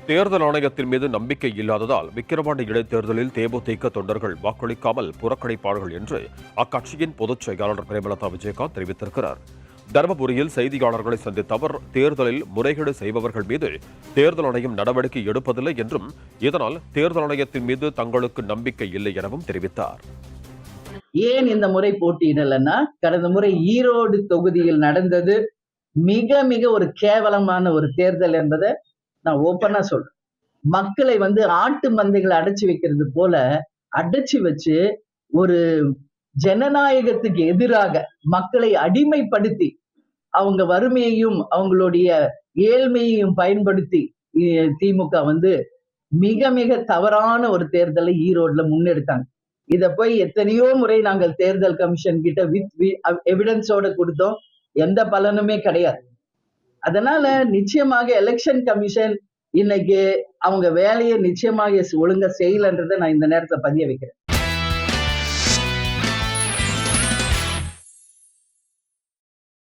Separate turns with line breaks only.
தேர்தல் ஆணையத்தின் மீது நம்பிக்கை இல்லாததால் விக்கிரவாண்டி இடைத்தேர்தலில் தேமுதிக தொண்டர்கள் வாக்களிக்காமல் புறக்கணிப்பார்கள் என்று அக்கட்சியின் பொதுச் செயலாளர் பிரேமலதா விஜயகாந்த் தெரிவித்திருக்கிறார். தருமபுரியில் செய்தியாளர்களை சந்தித்த அவர், தேர்தலில் முறைகேடு செய்பவர்கள் மீது தேர்தல் ஆணையம் நடவடிக்கை எடுப்பதில்லை என்றும், இதனால் தேர்தல் ஆணையத்தின் மீது தங்களுக்கு நம்பிக்கை இல்லை எனவும் தெரிவித்தார்.
ஏன் இந்த முறை போட்டியிடலன்னா, கடந்த முறை ஈரோடு தொகுதியில் நடந்தது மிக மிக ஒரு கேவலமான ஒரு தேர்தல் என்பதை நான் ஓப்பனா சொல்றேன். மக்களை ஆட்டு மந்தைகளை அடைச்சு வைக்கிறது போல அடைச்சு வச்சு ஒரு ஜனநாயகத்துக்கு எதிராக மக்களை அடிமைப்படுத்தி அவங்க வறுமையையும் அவங்களுடைய ஏழ்மையையும் பயன்படுத்தி திமுக மிக மிக தவறான ஒரு தேர்தலை ஈரோடுல முன்னெடுத்தாங்க. இத போய் எத்தனையோ முறை நாங்கள் தேர்தல் கமிஷன் கிட்ட வித் எவிடன்ஸோட கொடுத்தோம். எந்த பலனுமே கிடையாது. அதனால நிச்சயமாக எலெக்ஷன் கமிஷன் இன்னைக்கு அவங்க வேலையை நிச்சயமாக ஒழுங்கா செய்யலன்றதை நான் இந்த நேரத்துல பதிய வைக்கிறேன்.